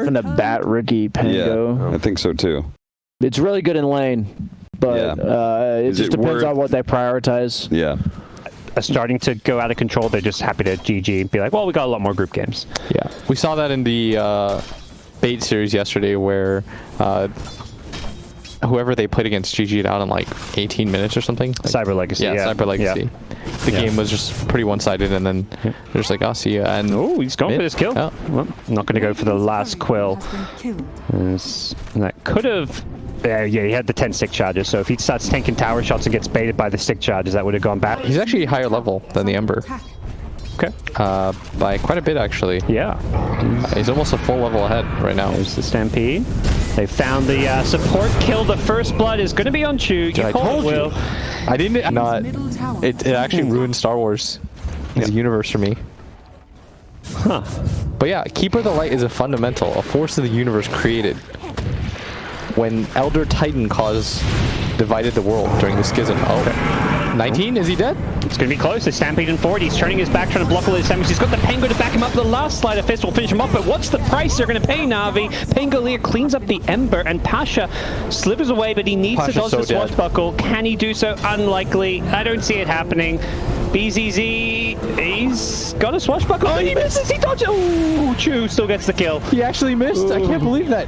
Gonna bat Ricky Pango. Yeah, I think so too. It's really good in lane, but it just depends on what they prioritize. Yeah. Are starting to go out of control. They're just happy to GG and be like, well, we got a lot more group games. Yeah, we saw that in the bait series yesterday where whoever they played against GG'd out in like 18 minutes or something. Like, Cyber Legacy. yeah, Cyber Legacy. Yeah. The game was just pretty one-sided, and then they're just like, "I'll see ya." And oh, he's gone for this kill. Oh. Well, not going to go for the last quill. And that could have. Yeah, he had the 10 stick charges. So if he starts tanking tower shots and gets baited by the stick charges, that would have gone back. He's actually higher level than the Ember. Okay. By quite a bit, actually. Yeah. He's almost a full level ahead right now. There's the Stampede. They found the support kill. The first blood is going to be on Chu. I told you. I didn't. Not. It actually ruined Star Wars as a universe for me. Huh. But yeah, Keeper of the Light is a fundamental, a force of the universe created when Elder Titan divided the world during the schism. Oh, okay. 19? Is he dead? It's going to be close. The Stampede in forward. He's turning his back, trying to block all his damage. He's got the Pengo to back him up. The last Sleight of Fist will finish him off. But what's the price they're going to pay, Navi? Pangolier cleans up the Ember, and Pasha slivers away, but he needs to dodge the swashbuckle. Can he do so? Unlikely. I don't see it happening. BZZ, he's got a swashbuckle. Oh, he misses. He dodges. Oh, Chu still gets the kill. He actually missed. Ooh. I can't believe that.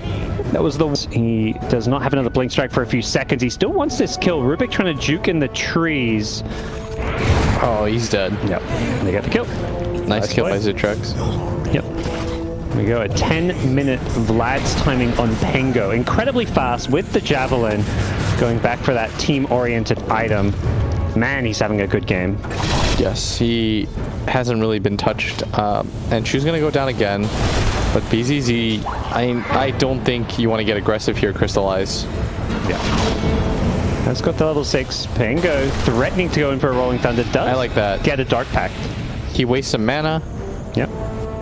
That was the... He does not have another blink strike for a few seconds. He still wants this kill. Rubik trying to juke in the trees. Oh, he's dead. Yep. They got the kill. Nice kill by Zitrax. Yep. There we go. A 10-minute Vlad's timing on Pengo. Incredibly fast with the Javelin. Going back for that team-oriented item. Man, he's having a good game. Yes, he hasn't really been touched. And Chu's going to go down again. But BZZ, I don't think you want to get aggressive here, Crystallize. Yeah. That's got the level 6. Pango threatening to go in for a Rolling Thunder. Does I like that. Get a Dark Pact. He wastes some mana. Yep.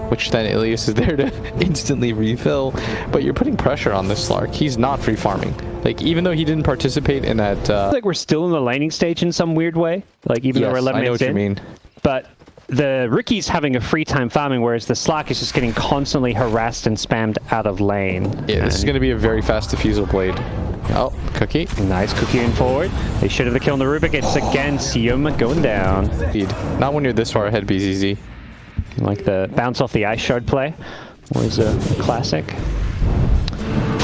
Which then Ilias is there to instantly refill. But you're putting pressure on this Slark. He's not free farming. Like, even though he didn't participate in that... It's like we're still in the laning stage in some weird way. Like, even though we're 11 minutes in. I know what you mean. But the Ricky's having a free time farming, whereas the Slark is just getting constantly harassed and spammed out of lane. Yeah, this is going to be a very fast diffusal blade. Oh, Cookie. Nice Cookie in forward. They should have the kill on the Rubik. It's again Sioma going down. Not when you're this far ahead, BZZ. Like the bounce off the Ice Shard play was a classic.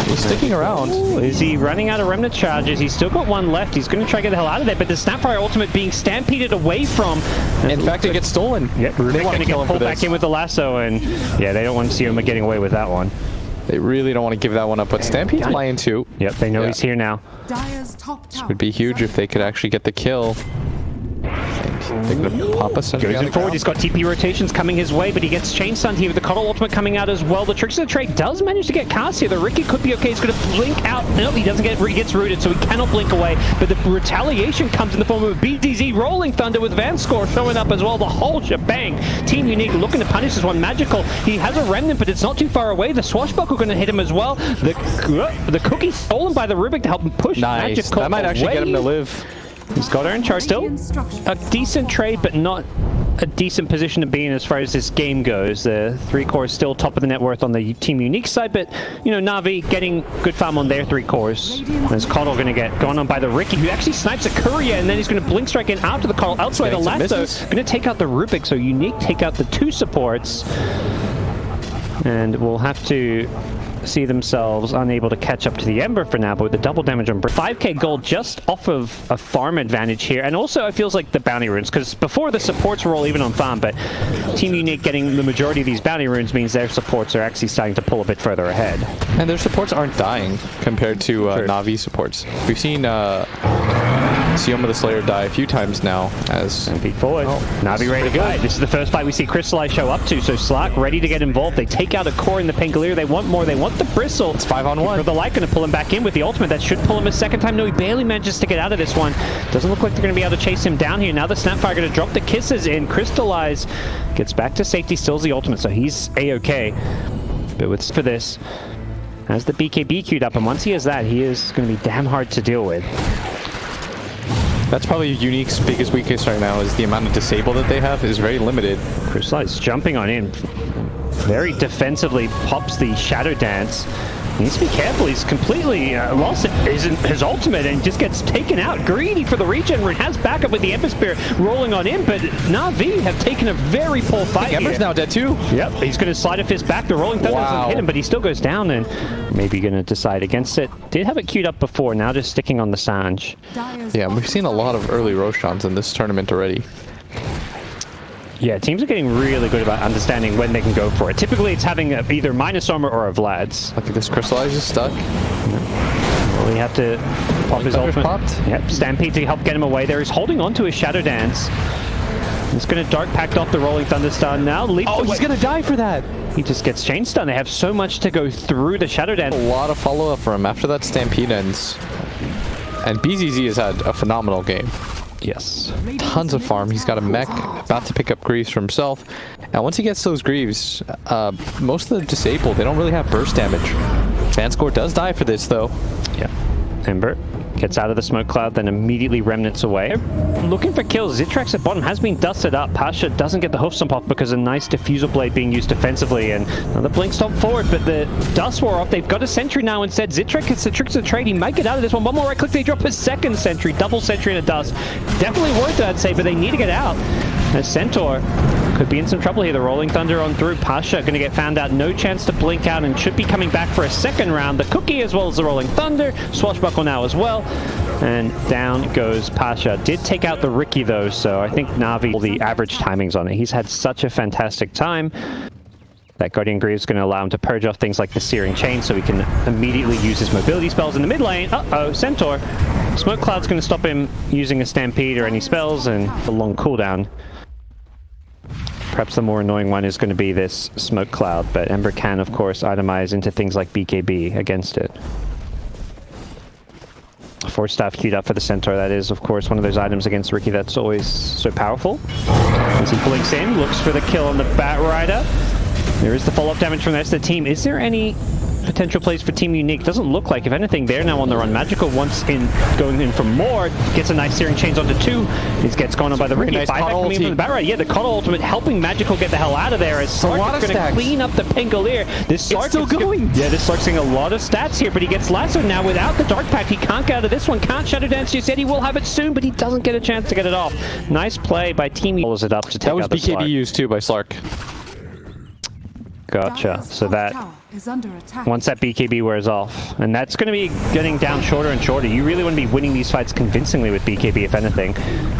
He's sticking around. Ooh, is he running out of Remnant charges? He's still got one left. He's going to try to get the hell out of there, but the Snapfire ultimate being stampeded away from... In fact, it gets stolen. Yep, they want to get pulled back in with the lasso, and yeah, they don't want Sioma getting away with that one. They really don't want to give that one up, but Stampede's playing too. Yep, they know he's here now. This would be huge if they could actually get the kill. They're gonna pop us. Goes in forward. He's got TP rotations coming his way, but he gets chain stunned here with the Coddle ultimate coming out as well. The Tricks of the Trade does manage to get cast here. The Ricky could be okay. He's going to blink out. No, he doesn't get. He gets rooted, so he cannot blink away. But the retaliation comes in the form of a BDZ Rolling Thunder with Vanscore showing up as well. The whole shebang. Team Unique looking to punish this one. Magical. He has a Remnant, but it's not too far away. The Swashbuckle going to hit him as well. The Cookie stolen by the Rubik to help him push Magical. That might actually get him to live. He's got her in charge still. A decent trade, but not a decent position to be in as far as this game goes. The 3 cores still top of the net worth on the Team Unique side, but, you know, Navi getting good farm on their 3 cores. There's Coddle going to get gone on by the Ricky, who actually snipes a Courier, and then he's going to blink strike in after the Coddle. Elsewhere, the Lasso going to take out the Rubik, so Unique take out the 2 supports. And we'll have to see themselves unable to catch up to the Ember for now, but with the double damage on 5k gold just off of a farm advantage here. And also it feels like the bounty runes, because before the supports were all even on farm, but Team Unique getting the majority of these bounty runes means their supports are actually starting to pull a bit further ahead. And their supports aren't dying compared to Navi supports. We've seen Sioma the Slayer die a few times now as... And peek forward. Navi ready to go. This is the first fight we see Crystallize show up to, so Slark ready to get involved. They take out a core in the Pangolier. They want more. They want the Bristle. It's 5-on-1. The Light going to pull him back in with the ultimate. That should pull him a second time. No, he barely manages to get out of this one. Doesn't look like they're going to be able to chase him down here. Now the Snapfire going to drop the kisses in. Crystallize gets back to safety, stills the ultimate, so he's A-okay. But with for this, has the BKB queued up, and once he has that, he is going to be damn hard to deal with. That's probably Unique's biggest weakness right now, is the amount of disable that they have is very limited. Crystallize jumping on in. very defensively pops the Shadow Dance. He needs to be careful. He's completely lost his ultimate and just gets taken out. Greedy for the regen. Has backup with the Ember Spirit rolling on him, but Navi have taken a very poor fight here. Ember's now dead too. Yep, he's going to slide a fist back. The Rolling Thunder doesn't hit him, but he still goes down and maybe going to decide against it. Did have it queued up before, now just sticking on the Sange. Yeah, we've seen a lot of early Roshans in this tournament already. Yeah, teams are getting really good about understanding when they can go for it. Typically, it's having either minus armor or a Vlad's. Look at this, Crystallize is stuck. Well, he had to pop his ultimate. Popped. Yep, Stampede to help get him away there. He's holding on to his Shadow Dance. He's going to Dark Pact off the Rolling Thunder Stun now. Oh, he's going to die for that. He just gets Chain Stun. They have so much to go through the Shadow Dance. A lot of follow-up for him after that Stampede ends. And BZZ has had a phenomenal game. Yes. Tons of farm. He's got a mech, about to pick up Greaves for himself. And once he gets those Greaves, most of the disabled, they don't really have burst damage. Vanscore does die for this, though. Yeah. Ember gets out of the smoke cloud, then immediately remnants away. Looking for kills. Zitrax at bottom has been dusted up. Pasha doesn't get the hoof stomp off because a nice diffusal blade being used defensively, and another blink stomp forward, but the dust wore off. They've got a sentry now instead. Zitrax gets the tricks of the trade. He might get out of this one. One more right click, they drop a second sentry. Double sentry and a dust. Definitely worth it, I'd say, but they need to get out. As Centaur could be in some trouble here. The Rolling Thunder on through. Pasha going to get found out. No chance to blink out and should be coming back for a second round. The Cookie as well as the Rolling Thunder. Swashbuckle now as well. And down goes Pasha. Did take out the Ricky though, so I think Navi, the average timings on it. He's had such a fantastic time. That Guardian Greaves is going to allow him to purge off things like the Searing Chain so he can immediately use his mobility spells in the mid lane. Uh-oh, Centaur. Smoke Cloud's going to stop him using a Stampede or any spells and a long cooldown. Perhaps the more annoying one is going to be this Smoke Cloud, but Ember can, of course, itemize into things like BKB against it. Force Staff queued up for the Centaur. That is, of course, one of those items against Ricky that's always so powerful. As he blinks in, looks for the kill on the Bat Rider. There is the follow-up damage from the rest of the team. Is there any potential plays for Team Unique? Doesn't look like. If anything, they're now on the run. Magical once in, going in for more, gets a nice Searing Chains onto two. It gets gone on by the Ricky. Nice Buyback coming in from the Bat Rider. Yeah, the Coddle ultimate helping Magical get the hell out of there as Sark is going to clean up the Pangolier. This Sark still going. Yeah, this Sark's seeing a lot of stats here, but he gets lassoed now without the Dark Pact. He can't get out of this one. Can't Shadow Dance. You said he will have it soon, but he doesn't get a chance to get it off. Nice play by Team Unique. Follows it up to take out the Slark. That was BKB used too by Slark. Gotcha. So that once that BKB wears off, and that's going to be getting down shorter and shorter. You really want to be winning these fights convincingly with BKB, if anything.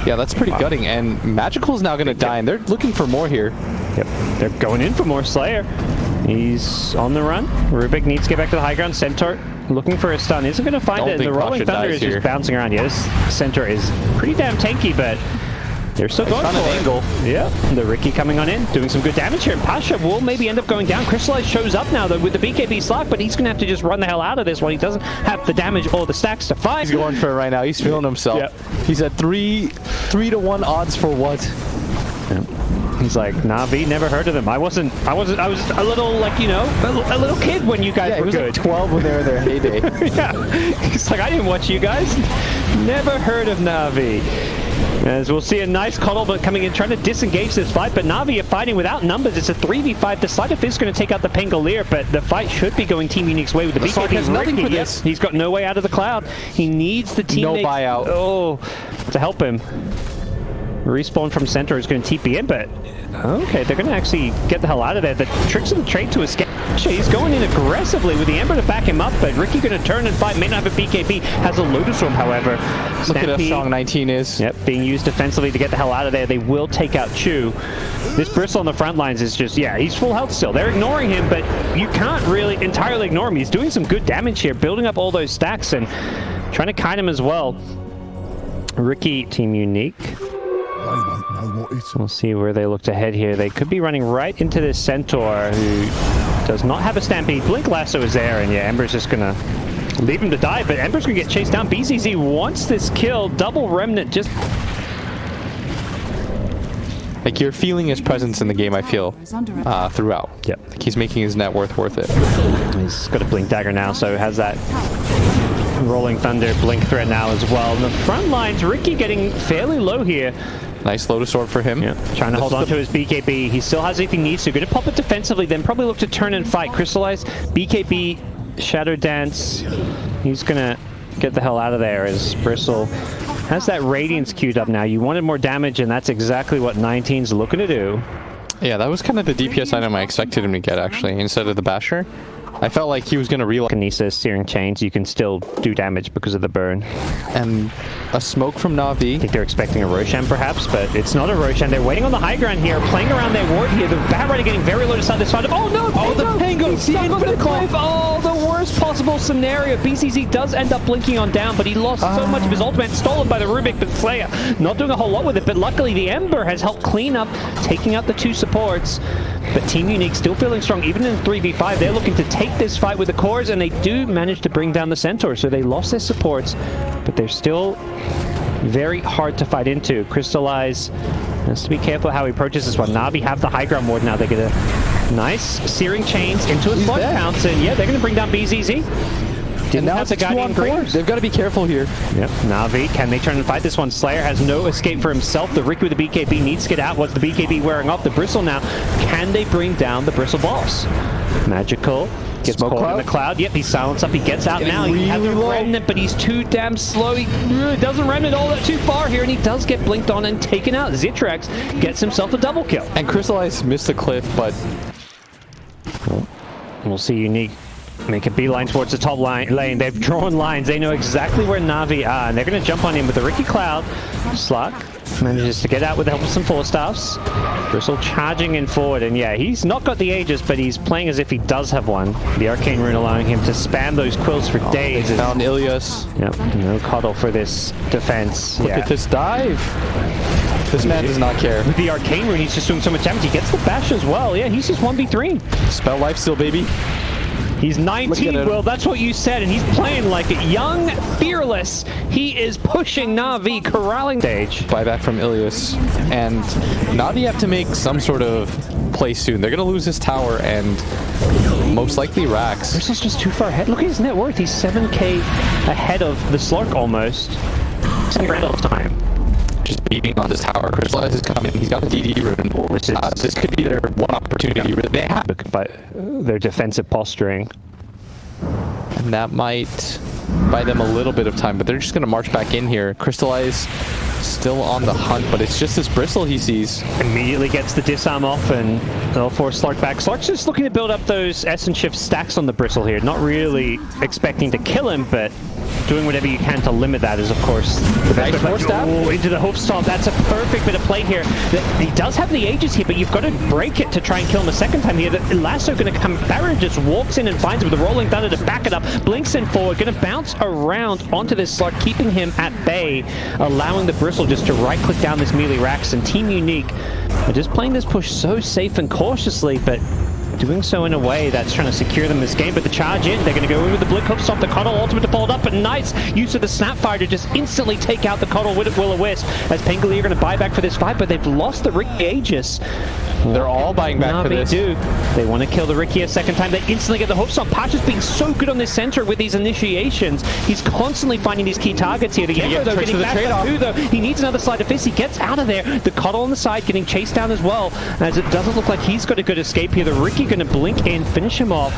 Yeah, that's pretty gutting. And Magical's now going to die, and they're looking for more here. Yep, they're going in for more. Slayer. He's on the run. Rubik needs to get back to the high ground. Centaur looking for a stun. Isn't going to find it. The Rolling Thunder is just bouncing around. Yeah, this Centaur is pretty damn tanky, but they're still going for it. Angle. Yeah, the Ricky coming on in, doing some good damage here. Pasha will maybe end up going down. Crystallize shows up now, though, with the BKB Slack, but he's going to have to just run the hell out of this one. He doesn't have the damage or the stacks to fight. He's going for it right now. He's feeling himself. Yep. He's at 3 to 1 odds for what? Yep. He's like, Navi, never heard of them. I was a little, like, you know, a little kid when you guys were good. Like 12 when they were in their heyday. Yeah. He's like, I didn't watch you guys. Never heard of Navi. As we'll see a nice Coddle but coming in, trying to disengage this fight, but Navi are fighting without numbers. It's a 3v5. The Sleight of Fist is going to take out the Pangolier, but the fight should be going Team Unique's way with the BKB. Has nothing for this. He's got no way out of the cloud. He needs the teammates. No buyout. Oh, to help him. Respawn from center is going to TP in, but okay, they're going to actually get the hell out of there. The tricks of the trade to escape. He's going in aggressively with the Ember to back him up, but Ricky going to turn and fight. May not have a BKB. Has a Lotus Orb, however. Look at how strong 19 is. Yep, being used defensively to get the hell out of there. They will take out Chu. This Bristle on the front lines is just, yeah, he's full health still. They're ignoring him, but you can't really entirely ignore him. He's doing some good damage here, building up all those stacks and trying to kite him as well. Ricky, Team Unique. We'll see where they look to head here. They could be running right into this Centaur, who does not have a Stampede. Blink Lasso is there, and yeah, Ember's just gonna leave him to die, but Ember's gonna get chased down. BZZ wants this kill. Double Remnant just... Like, you're feeling his presence in the game, I feel, throughout. Yep. Like, he's making his net worth it. He's got a Blink Dagger now, so has that Rolling Thunder, Blink threat now as well. And the front lines, Ricky getting fairly low here. Nice Lotus Orb for him. Yeah, trying to hold on to his BKB. He still has if he needs to. Going to pop it defensively, then probably look to turn and fight. Crystallize, BKB, Shadow Dance. He's going to get the hell out of there as Bristle has that Radiance queued up now. You wanted more damage, and that's exactly what 19's looking to do. Yeah, that was kind of the DPS item I expected him to get, actually, instead of the Basher. I felt like he was going to reload. Kinesis, Searing Chains, you can still do damage because of the burn. And a smoke from Navi. I think they're expecting a Roshan perhaps, but it's not a Roshan. They're waiting on the high ground here, playing around their ward here. The Bat Rider getting very low to start this fight. Oh no! Oh, the Pango! He's stuck on the cliff! Oh, the worst possible scenario. BCZ does end up blinking on down, but he lost so much of his ultimate, stolen by the Rubik, but Slayer not doing a whole lot with it. But luckily the Ember has helped clean up, taking out the two supports. But Team Unique still feeling strong, even in 3v5. They're looking to take this fight with the cores, and they do manage to bring down the Centaur. So they lost their supports, but they're still very hard to fight into. Crystallize has to be careful how he approaches this one. Navi have the high ground ward now. They get a nice Searing Chains into a Sludge Pounce, and yeah, they're going to bring down BZZ. And now it's a Guardian Greaves. They've got to be careful here. Yep, Navi, can they turn and fight this one? Slayer has no escape for himself. The Ricky with the BKB needs to get out. What's the BKB wearing off? The Bristle now. Can they bring down the Bristle boss? Magical. Gets Smoke caught cloud? in the cloud. Yep, he's silenced up. He gets out now. He has a remnant, but he's too damn slow. He doesn't remnant all that too far here, and he does get blinked on and taken out. Zitrex gets himself a double kill. And Crystallize missed the cliff, but we'll see Unique make a beeline towards the top lane. They've drawn lines. They know exactly where Navi are, and they're going to jump on him with the Ricky Cloud. Slug manages to get out with the help of some Force Staffs. Bristle charging in forward, and yeah, he's not got the Aegis, but he's playing as if he does have one. The Arcane Rune allowing him to spam those quills for days. They found Ilias. Yep, no cuddle for this defense. Look at this dive. This man does not care. With the Arcane Rune, he's just doing so much damage. He gets the bash as well. Yeah, he's just 1v3. Spell lifesteal, baby. He's 19, Will, that's what you said, and he's playing like it. Young, fearless. He is pushing Navi, corralling stage. Buyback from Ilias. And Navi have to make some sort of play soon. They're going to lose his tower and most likely Rax. Bristle's just too far ahead. Look at his net worth. He's 7k ahead of the Slark almost. It's a grand time. Just beating on this tower. Crystallize is coming. He's got the DD rune. This could be their one opportunity. They have. But their defensive posturing. And that might buy them a little bit of time, but they're just going to march back in here. Crystallize still on the hunt, but it's just this Bristle he sees. Immediately gets the disarm off, and they'll force Slark back. Slark's just looking to build up those Essence Shift stacks on the Bristle here. Not really expecting to kill him, but doing whatever you can to limit that is, of course, the best. Into the Hope Stomp. That's a perfect bit of play here. He does have the Aegis here, but you've got to break it to try and kill him a second time here. The Lasso going to come. Baron just walks in and finds him with the Rolling Thunder to back it up. Blinks in forward, going to bounce around onto this Slark, keeping him at bay, allowing the Bristle just to right-click down this melee Rax. And Team Unique are just playing this push so safe and cautiously, but doing so in a way that's trying to secure them this game. But the charge in, they're going to go in with the Blink Hook Stop, the Coddle ultimate to fold up, but nice use of the Snapfire to just instantly take out the Coddle with Will-O-Wisp, as Pangolier are going to buy back for this fight, but they've lost the Ricky Aegis. They're all buying back for this. They want to kill the Ricky a second time. They instantly get the Hope Stop. Pacha's being so good on this center with these initiations. He's constantly finding these key targets here. The Ember, though, getting back by 2, though. He needs another Slide of Fist. He gets out of there. The Coddle on the side getting chased down as well, as it doesn't look like he's got a good escape here. The Ricky going to blink in, finish him off,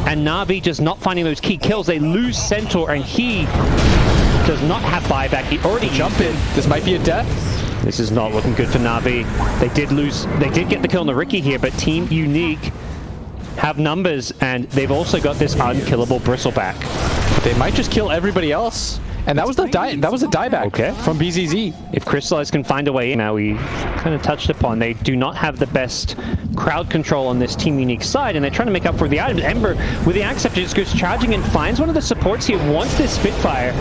and Navi just not finding those key kills. They lose Centaur, and he does not have buyback. He already jumped in. This might be a death. This is not looking good for Navi. They did get the kill on the Ricky here, but Team Unique have numbers, and they've also got this unkillable Bristleback. They might just kill everybody else. And that was a dieback from BZZ. If Crystallize can find a way in, now we kind of touched upon, they do not have the best crowd control on this Team Unique side, and they're trying to make up for the items. Ember, with the Axe Scepter, just goes charging and finds one of the supports here, wants this Sapphire,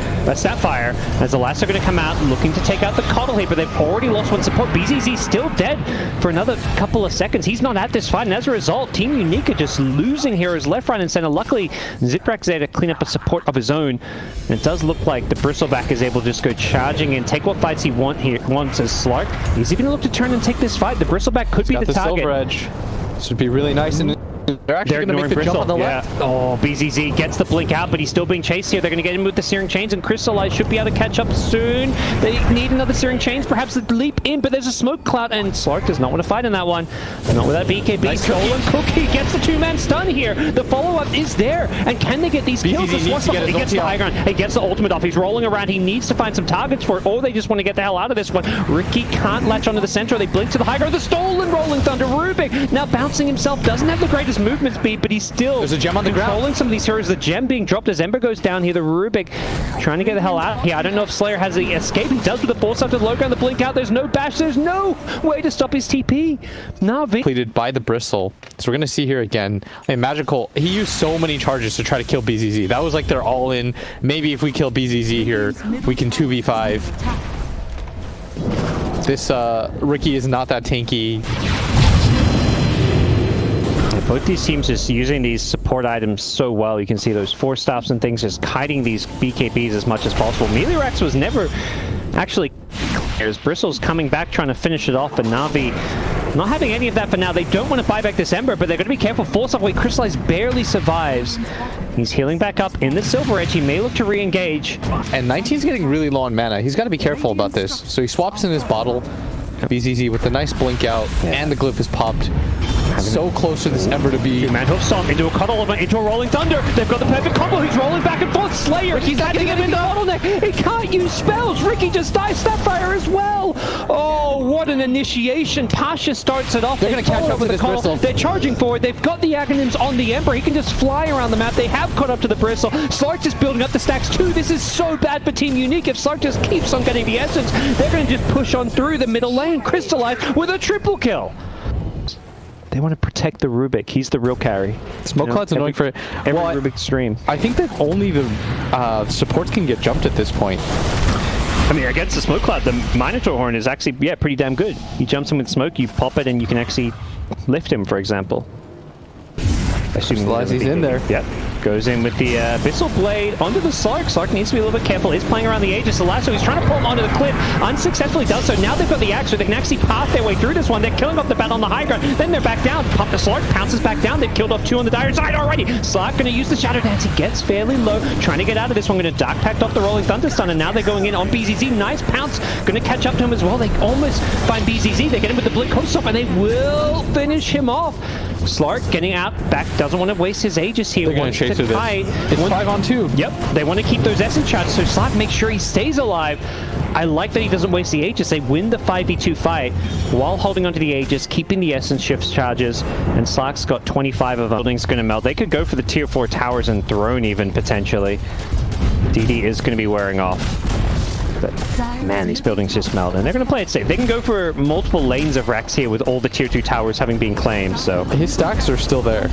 as the last are going to come out, looking to take out the Coddle here, but they've already lost one support. BZZ still dead for another couple of seconds. He's not at this fight, and as a result, Team Unique are just losing heroes left, right, and center. Luckily, Zitrak's there to clean up a support of his own, and it does look like the Bristleback is able to just go charging and take what fights he wants as Slark. He's even going to look to turn and take this fight. The Bristleback could be the target. Silver Edge. This would be really nice. They're actually going to make the jump on the left. Oh, BZZ gets the blink out, but he's still being chased here. They're going to get him with the Searing Chains, and Crystallize should be able to catch up soon. They need another Searing Chains, perhaps the leap in, but there's a smoke cloud, and Slark does not want to fight in that one. Not with that BKB. Nice Stolen Cookie gets the two-man stun here. The follow-up is there, and can they get these kills? He gets the high ground. He gets the ultimate off. He's rolling around. He needs to find some targets for it, or they just want to get the hell out of this one. Ricky can't latch onto the center. They blink to the high ground. The stolen Rolling Thunder. Rubik now bouncing himself. Doesn't have the greatest movement speed, but he's still there's a gem on the ground. Controlling some of these heroes. The gem being dropped as Ember goes down here. The Rubik trying to get the hell out here. I don't know if Slayer has the escape. He does with the force up to the low ground. The blink out. There's no bash. There's no way to stop his TP. Navi completed by the Bristle. So we're going to see here again. A Magical, he used so many charges to try to kill BZZ. That was like their all-in. Maybe if we kill BZZ here, we can 2v5. This Ricky is not that tanky. Both these teams just using these support items so well. You can see those force stops and things just kiting these BKBs as much as possible. Melirex was never actually clear. Bristle's coming back trying to finish it off, and Navi not having any of that for now. They don't want to buy back this Ember, but they're going to be careful. Force off way. Crystallize barely survives. He's healing back up in the Silver Edge. He may look to re-engage. And 19's getting really low on mana. He's got to be careful about this. So he swaps in his bottle. BZZ with the nice blink out, and the glyph is popped. So close to this Ember to be. Man, hoof stomp into a cuddle over into a rolling thunder. They've got the perfect combo. He's rolling back and forth. Slayer, he's adding him in the bottleneck. He can't use spells. Ricky just dies Snapfire as well. Oh, what an initiation. Pasha starts it off. They're going to catch up with this Bristle. They're charging forward. They've got the Aghanims on the Ember. He can just fly around the map. They have caught up to the Bristle. Slark just building up the stacks too. This is so bad for Team Unique. If Slark just keeps on getting the essence, they're going to just push on through the middle lane. Crystallize with a triple kill. They want to protect the Rubik. He's the real carry. Smoke Cloud's annoying for every Rubik stream. I think that only the supports can get jumped at this point. I mean, against the Smoke Cloud, the Minotaur Horn is actually, yeah, pretty damn good. He jumps in with smoke, you pop it, and you can actually lift him, for example. Assuming he's in there. Yep. Goes in with the Abyssal Blade onto the Slark. Slark needs to be a little bit careful. He's playing around the Aegis. The lasso, he's trying to pull him onto the cliff. Unsuccessfully does so. Now they've got the axe, so they can actually path their way through this one. They're killing off the bat on the high ground. Then they're back down. Pop the Slark, pounces back down. They've killed off two on the dire side already. Slark going to use the Shadow Dance. He gets fairly low. Trying to get out of this one. Going to Dark Pact off the Rolling Thunder Stun. And now they're going in on BZZ. Nice pounce. Going to catch up to him as well. They almost find BZZ. They get him with the Blink Coast Stop, and they will finish him off. Slark getting out back, doesn't want to waste his Aegis here. They're going to chase with this. It's 5-on-2. Yep, they want to keep those essence charges, so Slark makes sure he stays alive. I like that he doesn't waste the Aegis. They win the 5v2 fight while holding onto the Aegis, keeping the essence shift charges, and Slark's got 25 of them. Building's going to melt. They could go for the tier 4 towers and throne even, potentially. DD is going to be wearing off. But man, these buildings just melt, and they're going to play it safe. They can go for multiple lanes of Rex here with all the tier 2 towers having been claimed, so. His stacks are still there.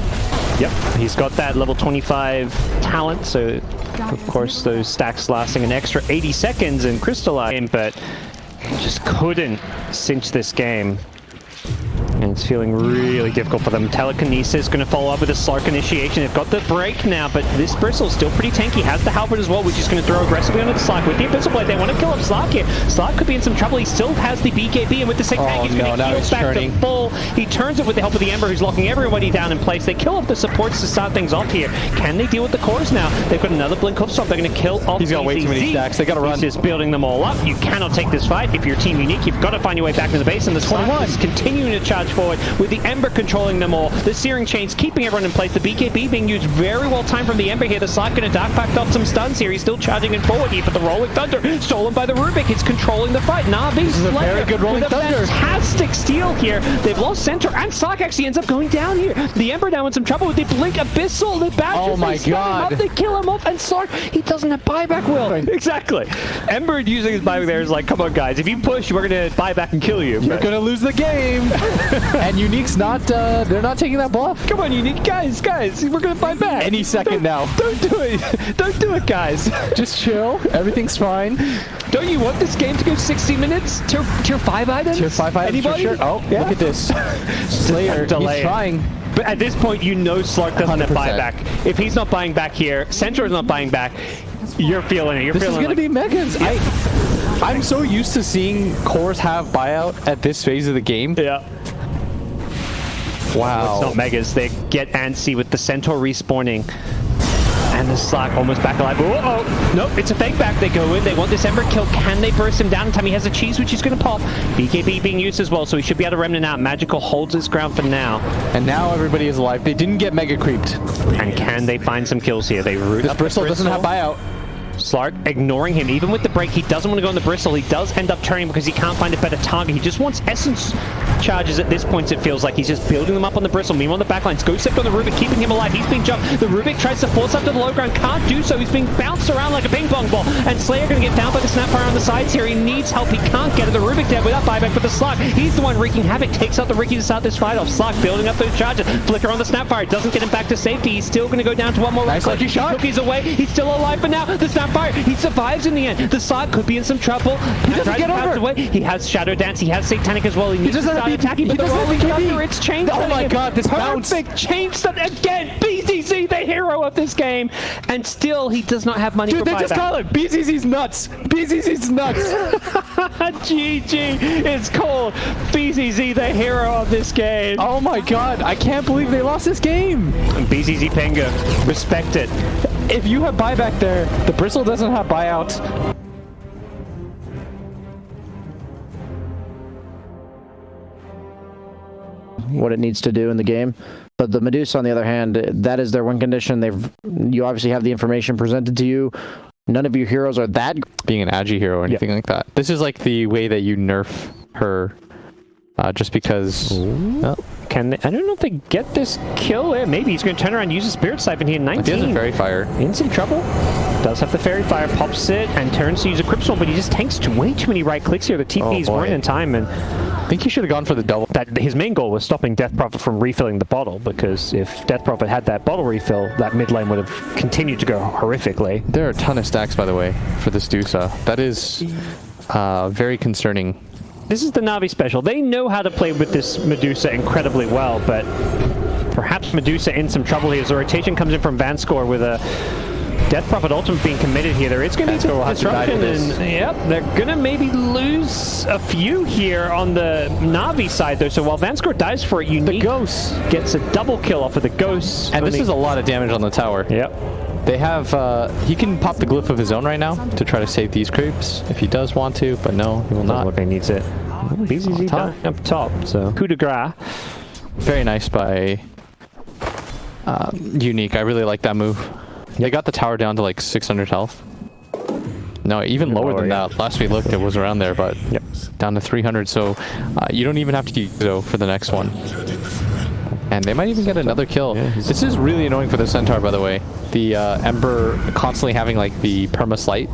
Yep, he's got that level 25 talent, so of course those stacks lasting an extra 80 seconds in Crystallize, but just couldn't cinch this game. And it's feeling really difficult for them. Telekinesis going to follow up with a Slark initiation. They've got the break now, but this Bristle's still pretty tanky. Has the Halberd as well, which is going to throw aggressively onto the Slark. With the Abyssal Blade, they want to kill up Slark here. Slark could be in some trouble. He still has the BKB, and with the sick tank, he's going to heal back to full. He turns it with the help of the Ember, who's locking everybody down in place. They kill off the supports to start things off here. Can they deal with the cores now? They've got another Blink Hoof Stop. They're going to kill off. He's got way too many stacks. They got to run. He's just building them all up. You cannot take this fight. If you're Team Unique, you've got to find your way back to the base, and the Slark is continuing to charge forward with the Ember controlling them all. The Searing Chains keeping everyone in place. The BKB being used very well timed from the Ember here. The Slark going to Dark Pact off some stuns here. He's still charging in forward here, but the Rolling Thunder stolen by the Rubik. It's controlling the fight. Navi's a very good Rolling Thunder. Fantastic steal here. They've lost center, and Slark actually ends up going down here. The Ember now in some trouble with the Blink Abyssal. The Badgers, oh my God. They kill him off, and Slark, he doesn't have buyback will. Exactly. Ember using his buyback there is like, come on guys, if you push, we're going to buy back and kill you. You're going to lose the game. And Unique's not, they're not taking that bluff. Come on, Unique. Guys, we're going to buy back. Any second now. Don't do it. Don't do it, guys. Just chill. Everything's fine. Don't you want this game to go 60 minutes? Tier 5 items? Tier 5 items. Anybody? For sure. Oh, yeah. Look at this. Slayer, he's trying. But at this point, you know Slark doesn't have buyback. If he's not buying back here, Center is not buying back, you're feeling it. This is going to be Megas. I'm so used to seeing cores have buyout at this phase of the game. Yeah. Wow. It's not Megas. They get antsy with the Centaur respawning. And the Slack almost back alive. Oh, nope, it's a fake back. They go in. They want this Ember kill. Can they burst him down in time? He has a cheese, which he's going to pop. BKB being used as well, so he should be able to remnant out. Magical holds his ground for now. And now everybody is alive. They didn't get mega creeped. And can they find some kills here? They root This up Bristle doesn't have buyout. Slark ignoring him. Even with the break, he doesn't want to go on the Bristle. He does end up turning because he can't find a better target. He just wants Essence charges at this point, it feels like. He's just building them up on the Bristle. Meanwhile, on the backlines, Ghost Sect on the Rubik, keeping him alive. He's being jumped. The Rubik tries to force up to the low ground. Can't do so. He's being bounced around like a ping pong ball. And Slayer going to get down by the Snapfire on the sides here. He needs help. He can't get it. The Rubik dead without buyback, but the Slark, he's the one wreaking havoc. Takes out the Ricky to start this fight off. Slark building up those charges. Flicker on the Snapfire. Doesn't get him back to safety. He's still going to go down to one more. Nice lucky shot. Cookies away. He's still alive, but now the Snapfire, he survives in the end. The Slark could be in some trouble. He doesn't get over. Away. He has Shadow Dance. He has Satanic as well. He needs to start attacking, but the rolling thunder, it's changed. Oh my god, this bounce. Perfect change again. BZZ, the hero of this game. And still, he does not have money for They buyback. just call it BZZ's nuts. BZZ's nuts. GG, it's called BZZ, the hero of this game. Oh my god, I can't believe they lost this game. And BZZ Penga, respect it. If you have buyback there, the Bristle doesn't have buyout. What it needs to do in the game. But the Medusa, on the other hand, that is their win condition. You obviously have the information presented to you. None of your heroes are that. Being an Agi hero or anything like that. This is like the way that you nerf her, just because. Can they? I don't know if they get this kill. Yeah, maybe he's going to turn around and use a Spirit Siphon here. 19. He has a Fairy Fire. In some trouble. Does have the Fairy Fire. Pops it and turns to use a Crypt Storm, but he just tanks way too many right clicks here. The TPs weren't in time, and I think he should have gone for the double. his main goal was stopping Death Prophet from refilling the bottle, because if Death Prophet had that bottle refill, that mid lane would have continued to go horrifically. There are a ton of stacks, by the way, for this Dusa. That is very concerning. This is the Navi special. They know how to play with this Medusa incredibly well, but perhaps Medusa in some trouble here as the rotation comes in from Vanscore with a Death Prophet ultimate being committed here. There is going to be some disruption, and yep, they're going to maybe lose a few here on the Navi side, though. So while Vanscore dies for it, Unique Ghost gets a double kill off of the Ghost. And this is a lot of damage on the tower. Yep. They have, he can pop the Glyph of his own right now to try to save these creeps if he does want to, but no, he will not. Look, he needs it. BZZ dying up top, so coup de grace. Very nice by Unique. I really like that move. They got the tower down to like 600 health. No, even lower than that. Last we looked, it was around there, but down to 300. So you don't even have to use Zo for the next one. And they might even get another kill. This is really annoying for the Centaur, by the way. The Ember constantly having like the perma slight.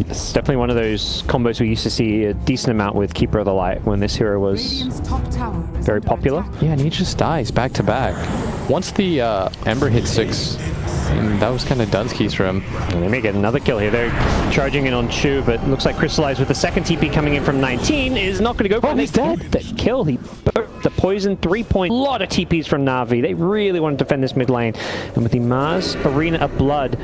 It's definitely one of those combos we used to see a decent amount with Keeper of the Light when this hero was very popular. Yeah, and he just dies back to back. Once the Ember hits 6, that was kind of Dunsky's for him. And they may get another kill here. They're charging in on Chu, but looks like Crystallize with the second TP coming in from 19 is not going to go for he's dead. The kill, he burnt the poison, 3 point. A lot of TPs from Navi. They really want to defend this mid lane. And with the Mars Arena of Blood,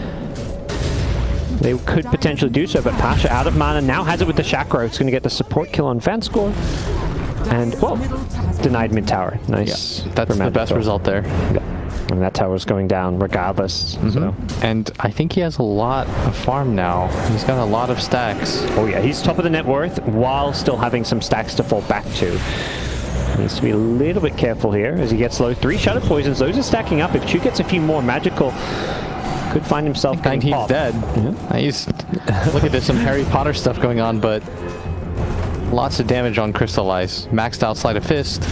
they could potentially do so, but Pasha out of mana, now has it with the Chakra. It's going to get the support kill on Vanscore. And, well, denied mid tower. Nice. Yeah, that's the best result there. Yeah. And that tower's going down regardless. So. And I think he has a lot of farm now. He's got a lot of stacks. Oh yeah, he's top of the net worth while still having some stacks to fall back to. Needs to be a little bit careful here as he gets low. 3 Shadow Poisons. Those are stacking up. If Chu gets a few more magical, could find himself getting popped. Dead. He's look at this, some Harry Potter stuff going on, but lots of damage on Crystallize. Maxed out Sleight of Fist.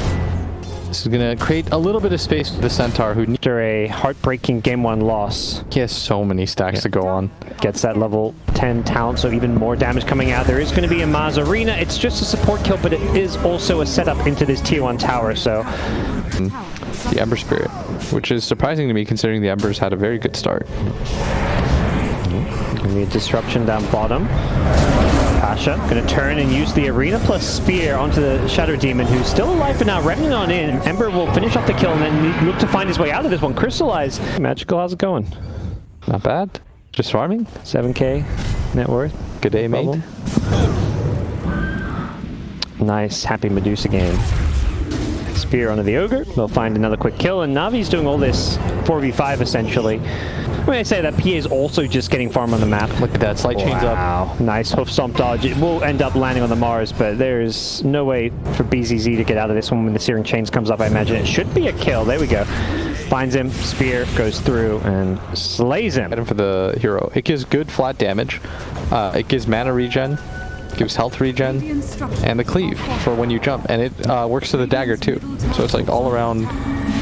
This is going to create a little bit of space for the Centaur, who after a heartbreaking game 1 loss. He has so many stacks to go on. Gets that level 10 talent, so even more damage coming out. There is going to be a Mars Arena. It's just a support kill, but it is also a setup into this tier 1 tower, so... The Ember Spirit, which is surprising to me considering the Embers had a very good start. Going to be a disruption down bottom. Pasha going to turn and use the Arena plus Spear onto the Shadow Demon, who's still alive for now. Remnant on in. Ember will finish off the kill and then look to find his way out of this one. Crystallize. Magical, how's it going? Not bad. Just farming. 7k net worth. Good day, mate. Nice, happy Medusa game. Spear onto the Ogre. They'll find another quick kill, and Navi's doing all this 4v5 essentially. When I say that, PA is also just getting farm on the map. Look at that, slight change up. Wow, nice hoof stomp dodge. It will end up landing on the Mars, but there's no way for BZZ to get out of this one when the Searing Chains comes up. I imagine it should be a kill. There we go. Finds him, Spear goes through and slays him. Get him for the hero. It gives good flat damage. It gives mana regen, gives health regen, and the cleave for when you jump. And it works to the dagger too. So it's like all around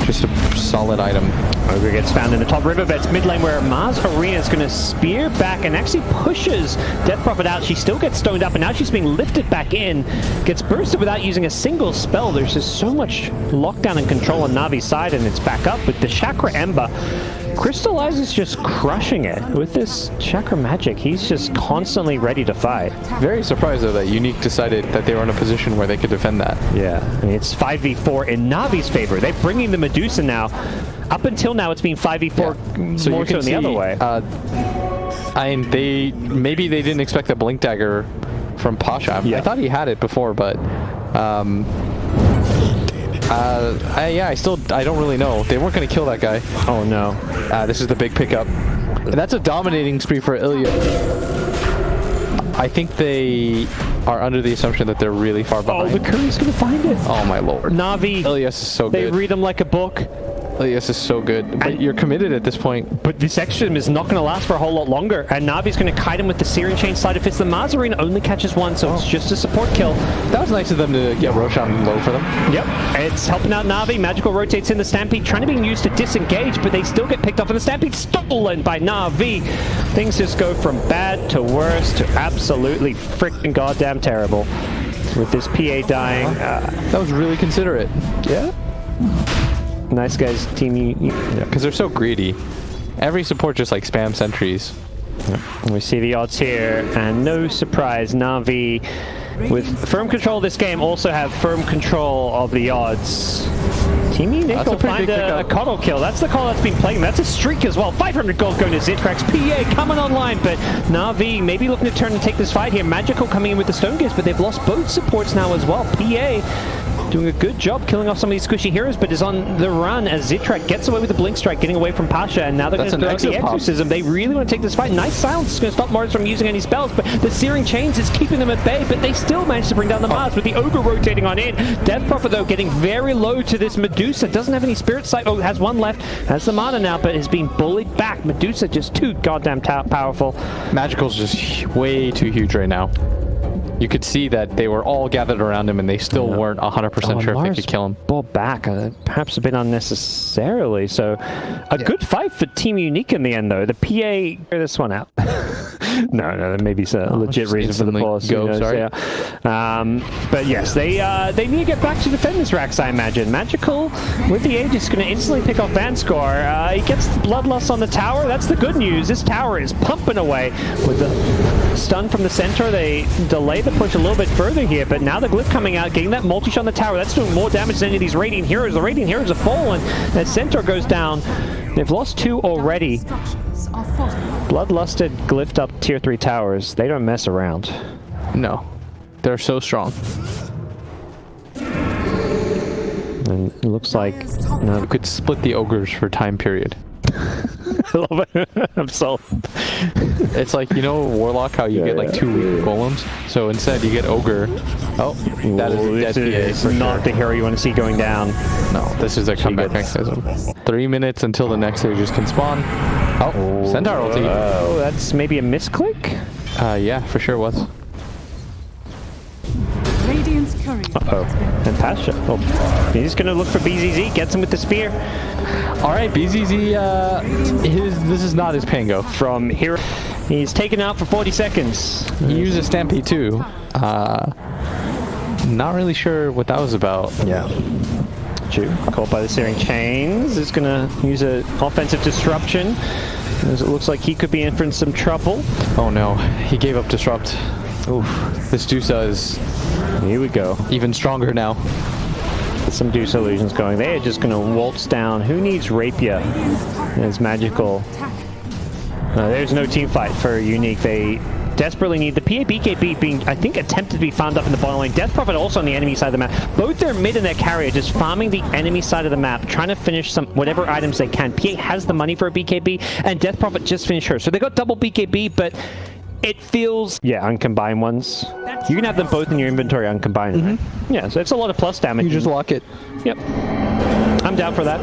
just a solid item. Ogre gets found in the top riverbeds mid lane where Mars Arena is going to spear back and actually pushes Death Prophet out. She still gets stoned up and now she's being lifted back in. Gets bursted without using a single spell. There's just so much lockdown and control on Navi's side, and it's back up with the Chakra Ember. Crystallize is just crushing it with this Chakra Magic. He's just constantly ready to fight. Very surprised though that Unique decided that they were in a position where they could defend that. Yeah, I mean, it's 5v4 in Navi's favor. They're bringing the Medusa now. Up until now, it's been 5v4 so more so in the other way. Maybe they didn't expect the Blink Dagger from Pasha. Yeah. I thought he had it before, but I don't really know. They weren't going to kill that guy. Oh no. This is the big pickup. That's a dominating spree for Ilya. I think they are under the assumption that they're really far behind. Oh, the Curry's going to find it. Oh my lord. Navi. Ilyas is so good. They read him like a book. Ilyas is so good. But you're committed at this point. But this extra is not going to last for a whole lot longer. And Navi's going to kite him with the Searing Chain slide. If it's the Mars Arena, only catches one, so it's just a support kill. That was nice of them to get Roshan low for them. Yep, it's helping out Navi. Magical rotates in the Stampede, trying to be used to disengage, but they still get picked off in the Stampede. Stolen by Navi. Things just go from bad to worse to absolutely freaking goddamn terrible. With this PA dying. That was really considerate. Yeah. Nice guys, team. Because they're so greedy. Every support just like spam sentries. We see the odds here, and no surprise, Navi, with firm control of this game, also have firm control of the odds. Team Unique will find a cuddle kill. That's the call that's been playing. That's a streak as well. 500 gold going to Zitrax. PA coming online, but Navi maybe looking to turn and take this fight here. Magical coming in with the Stone Gears, but they've lost both supports now as well. PA doing a good job killing off some of these squishy heroes, but is on the run as Zitrak gets away with the Blink Strike, getting away from Pasha, and now they're going to throw out the Exorcism. They really want to take this fight. Nice silence is going to stop Mars from using any spells, but the Searing Chains is keeping them at bay, but they still manage to bring down the Mars with the Ogre rotating on in. Death Prophet, though, getting very low to this Medusa. Doesn't have any Spirit Sight. Oh, has one left. Has the mana now, but is being bullied back. Medusa just too goddamn powerful. Magical's just way too huge right now. You could see that they were all gathered around him and they still weren't 100% sure if they could kill him. Ball back, perhaps a bit unnecessarily. So a good fight for Team Unique in the end, though. The PA figure this one out. no, maybe it's a legit reason for the pause. But yes, they need to get back to defend this Rax, I imagine. Magical with the Aegis going to instantly pick off Vanscore. He gets the Bloodlust on the tower. That's the good news. This tower is pumping away with the stun from the Centaur. They delay the push a little bit further here, but now the Glyph coming out, getting that multi-shot on the tower. That's doing more damage than any of these Radiant Heroes. The Radiant Heroes are fallen. That Centaur goes down. They've lost 2 already. Bloodlusted, glyphed up tier 3 towers. They don't mess around. No. They're so strong. And it looks like you could split the ogres for time period. I love it. I'm sold. It's like, you know, Warlock, how you get like 2 weak golems? So instead you get Ogre. Oh, that is a dead PA. Not the hero you want to see going down. No, this is a comeback mechanism. 3 minutes until the next Aegis can spawn. Oh, Centaur ulti. Oh, that's maybe a misclick? Yeah, for sure was. Uh-oh. And Pasha. Oh, he's going to look for BZZ. Gets him with the spear. All right, BZZ, this is not his Pango. From here, he's taken out for 40 seconds. He used a Stampede too. Not really sure what that was about. Yeah. Caught by the Searing Chains. Is going to use an offensive disruption, as it looks like he could be in for some trouble. Oh no, he gave up Disrupt. Oof. This Dusa is... Here we go. Even stronger now. Some Deuce illusions going. They are just going to waltz down. Who needs Rapier? It's Magical. There's no team fight for Unique. They desperately need the PA BKB being, I think, attempted to be farmed up in the bottom lane. Death Prophet also on the enemy side of the map. Both their mid and their carrier just farming the enemy side of the map, trying to finish some whatever items they can. PA has the money for a BKB, and Death Prophet just finished her. So they got double BKB, but it feels... Yeah, uncombined ones. You can have them both in your inventory uncombined. Right? Yeah, so it's a lot of plus damage. You just lock it. Yep. I'm down for that.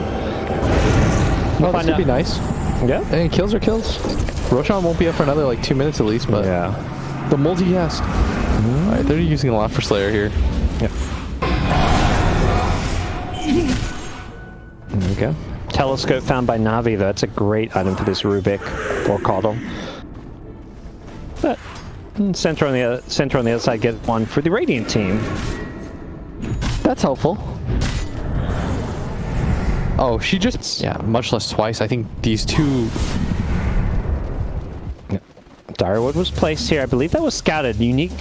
Well, this could be nice. Yeah. And kills are kills. Roshan won't be up for another like 2 minutes at least, but yeah. The multi-cast. Alright, they're using a lot for Slayer here. Yep. There we go. Telescope found by Navi, though. That's a great item for this Rubik or Coddle. But center on the other side gets one for the Radiant team. That's helpful. Oh, she just... Yeah, much less twice. I think these two... Direwood was placed here. I believe that was scouted. Unique.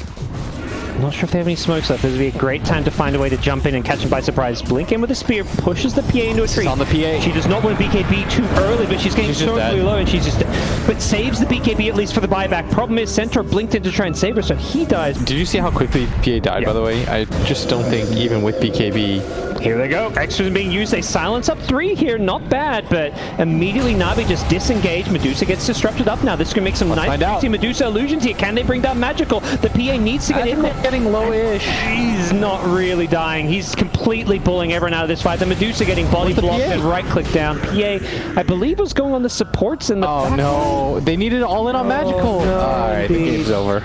Not sure if they have any smokes left. This would be a great time to find a way to jump in and catch him by surprise. Blink in with a spear, pushes the PA into a tree. On the PA. She does not want BKB too early, but she's getting so really low, and she's just... But saves the BKB at least for the buyback. Problem is, Centaur blinked in to try and save her, so he dies. Did you see how quickly PA died, by the way? I just don't think even with BKB... Here they go. Extras being used. They silence up 3 here. Not bad, but immediately Navi just disengaged. Medusa gets disrupted up now. This is going to make some nice Medusa illusions here. Can they bring down Magical? The PA needs to get in there. Getting low-ish. He's not really dying. He's completely pulling everyone out of this fight. The Medusa getting body blocked and right-click down. PA, I believe, was going on the supports in the Oh, no. They needed all in on Magical. No, Alright, the game's over.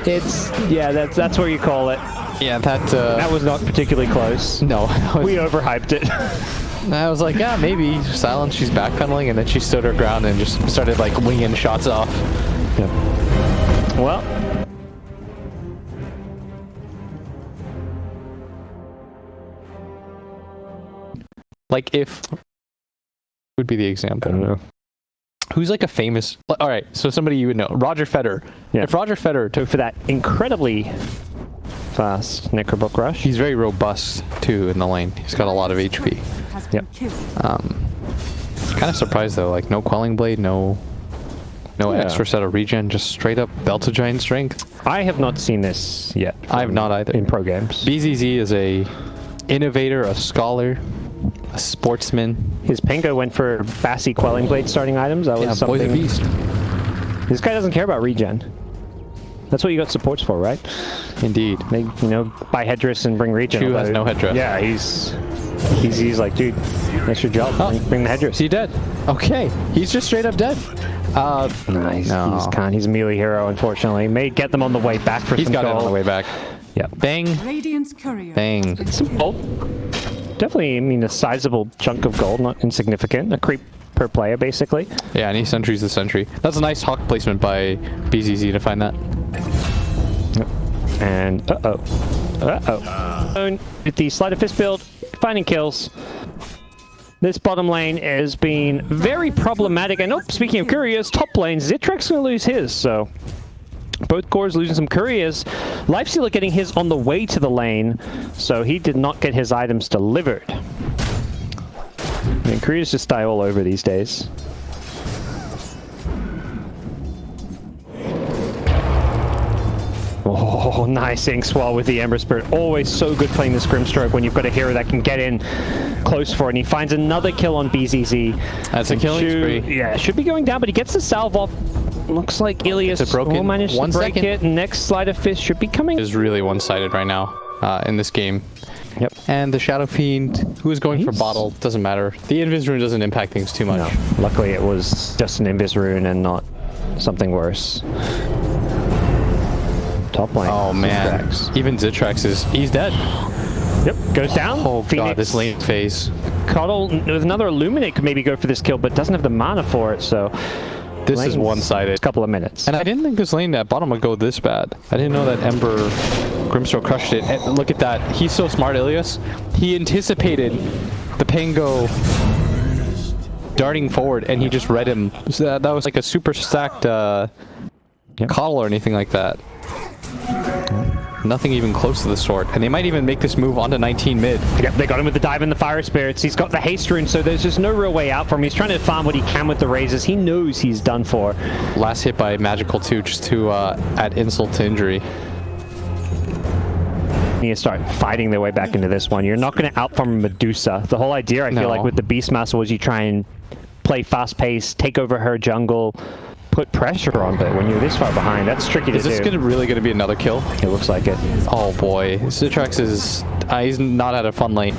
Yeah, that's where you call it. Yeah, that... that was not particularly close. No. We overhyped it. I was like, yeah, maybe. Silence, she's backpedaling, and then she stood her ground and just started, like, winging shots off. Yep. Well... Like, if... would be the example. I don't know. Who's like a famous... Alright, so somebody you would know. Roger Federer. Yeah. If Roger Federer took... For that incredibly fast Necrobook rush. He's very robust, too, in the lane. He's got a lot of HP. Yep. Kind of surprised, though. Like, no Quelling Blade, no extra set of regen, just straight up Belt of Giant Strength. I have not seen this yet. I have not either. In pro games. BZZ is a innovator, a scholar, a sportsman. His Pengo went for Bassy Quelling Blade starting items. That was something. Boy the beast. This guy doesn't care about regen. That's what you got supports for, right? Indeed. They, buy Hedris and bring regen. Chu has no Hedris. Yeah, he's like, dude, that's your job. Bring the Hedris. Is he dead? Okay, he's just straight up dead. Nice. No. He's a melee hero, unfortunately. May get them on the way back for some gold. He's got it on the way back. Yeah. Bang. Bang. Some gold. Definitely, I mean, a sizable chunk of gold, not insignificant. A creep per player, basically. Yeah, and he sentries the sentry. That's a nice hawk placement by BZZ to find that. And with the Sleight of Fist build, finding kills. This bottom lane has been very problematic. And speaking of couriers, top lane, Zitrek's going to lose his, so... Both cores losing some couriers. Lifestealer getting his on the way to the lane, so he did not get his items delivered. I mean, couriers just die all over these days. Oh, nice Inkswell with the Ember Spirit. Always so good playing this Grimstroke when you've got a hero that can get in close for it. And he finds another kill on BZZ. That's a killing spree. Yeah, should be going down, but he gets the salve off. Looks like Ilias will manage to break it. Next Sleight of Fist should be coming. Is really one-sided right now in this game. Yep. And the Shadow Fiend, who is going for bottle, doesn't matter. The Invis Rune doesn't impact things too much. No. Luckily, it was just an Invis Rune and not something worse. Top lane. Oh man, even Zitrax he's dead. Yep, goes down. Oh Phoenix. god, this lane phase. Coddle with another Illuminate could maybe go for this kill, but doesn't have the mana for it, so... This is one-sided. Couple of minutes. And I didn't think this lane at bottom would go this bad. I didn't know that Ember Grimstroke crushed it. And look at that. He's so smart, Ilias. He anticipated the Pango darting forward, and he just read him. So that was like a super stacked Coddle or anything like that. Nothing even close to the sort. And they might even make this move onto 19 mid. Yep, they got him with the dive and the fire spirits. He's got the haste rune, so there's just no real way out for him. He's trying to farm what he can with the razors. He knows he's done for. Last hit by Magical too, just to add insult to injury. Need to start fighting their way back into this one. You're not going to outfarm Medusa. The whole idea, I feel like, with the Beastmaster was you try and play fast pace, take over her jungle, put pressure on, but when you're this far behind, that's tricky to do. Is this really going to be another kill? It looks like it. Oh boy, Zitrex is he's not at a fun lane.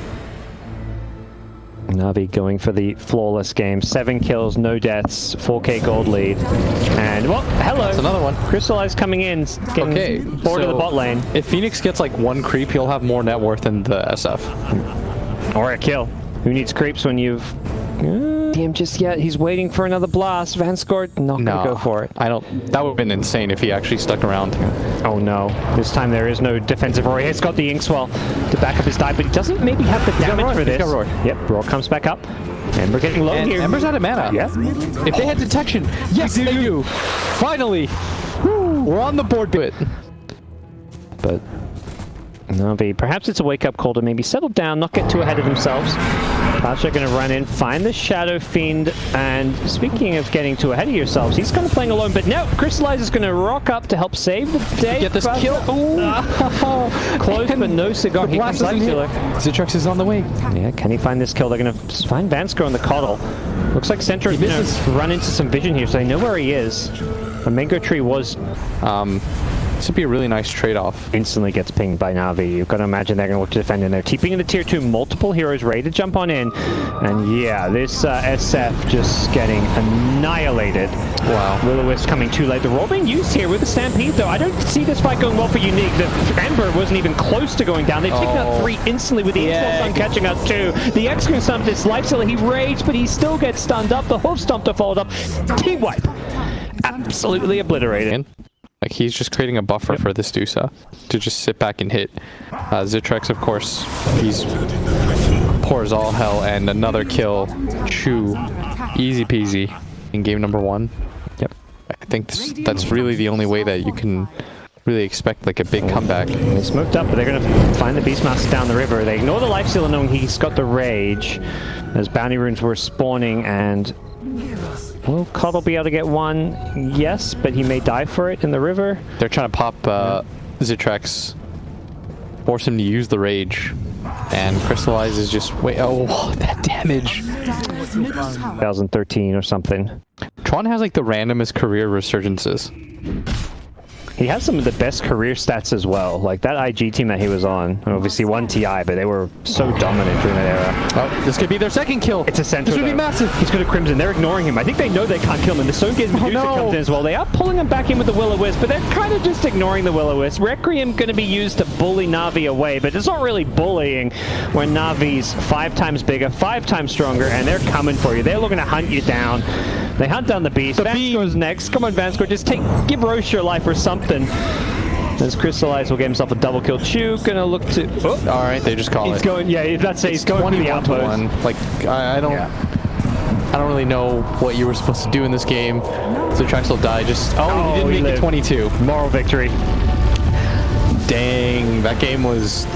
Navi going for the flawless game. 7 kills, no deaths, 4k gold lead. And, well, hello. That's another one. Crystallize coming in, getting bored of the bot lane. If Phoenix gets like 1 creep, he'll have more net worth than the SF. Or a kill. Who needs creeps when you've... Damn, just yet. He's waiting for another blast. Vanscourt, not going to go for it. I don't... That would have been insane if he actually stuck around. Oh no. This time there is no defensive Roy. He's got the Inkswell to back up his dive, but he doesn't maybe have the damage for this. Roy. Yep, Roy comes back up. Ember getting low here. Ember's out of mana. Yeah. If they had detection, yes, they do. Finally. Woo. We're on the board to it. But Navi, perhaps it's a wake-up call to maybe settle down, not get too ahead of themselves. Pasha going to run in, find the Shadow Fiend, and speaking of getting too ahead of yourselves, he's kind of playing alone, but no, Crystallize is going to rock up to help save the day. Get this kill. Close, but no cigar. He comes Life Stealer. Zitrex is on the way. Yeah, can he find this kill? They're going to find Vanscourt on the Coddle. Looks like Center is going to run into some vision here, so they know where he is. The mango tree was... This would be a really nice trade-off. Instantly gets pinged by Navi. You've got to imagine they're going to look to defend in there. TPing into tier 2, multiple heroes ready to jump on in. And yeah, this SF just getting annihilated. Wow. Will-O-Wisp coming too late. The roll being used here with the Stampede, though. I don't see this fight going well for Unique. The Ember wasn't even close to going down. They've taken out 3 instantly with the X-Stun catching out 2. The X can stump this Life Stealer. He raged, but he still gets stunned up. The Hoof Stomp to followed up. Team wipe. Absolutely obliterated. Like, he's just creating a buffer for this Dusa to just sit back and hit. Zitrex, of course, he's pours all hell, and another kill. Chew. Easy peasy in game number 1. Yep. I think that's really the only way that you can really expect like a big comeback. They smoked up, but they're going to find the Beastmaster down the river. They ignore the Life Stealer knowing he's got the Rage as bounty runes were spawning, and will Coddle be able to get one? Yes, but he may die for it in the river. They're trying to pop Zitrex, force him to use the Rage, and Crystallize is just that damage. 2013 or something. Tron has like the randomest career resurgences. He has some of the best career stats as well. Like that IG team that he was on, obviously won TI, but they were so dominant during that era. Oh, this could be their second kill. It's essential. This would be massive. He's going to Crimson. They're ignoring him. I think they know they can't kill him. And the Stone Gaze Medusa comes in as well. They are pulling him back in with the Will-O-Wisp, but they're kind of just ignoring the Will-O-Wisp. Requiem going to be used to bully Navi away, but it's not really bullying when Navi's 5 times bigger, 5 times stronger, and they're coming for you. They're looking to hunt you down. They hunt down the beast. Vanscourt's next. Come on, Vanscourt. Just give Roche your life or something. As Crystallize will get himself a double kill. Chew gonna look to... Oh. All right, they just call it. He's going... Yeah, that's it. He's going for the outpost. Like, I don't really know what you were supposed to do in this game. So Trax will die. Just... Oh, he didn't make it 22. Moral victory. Dang, that game was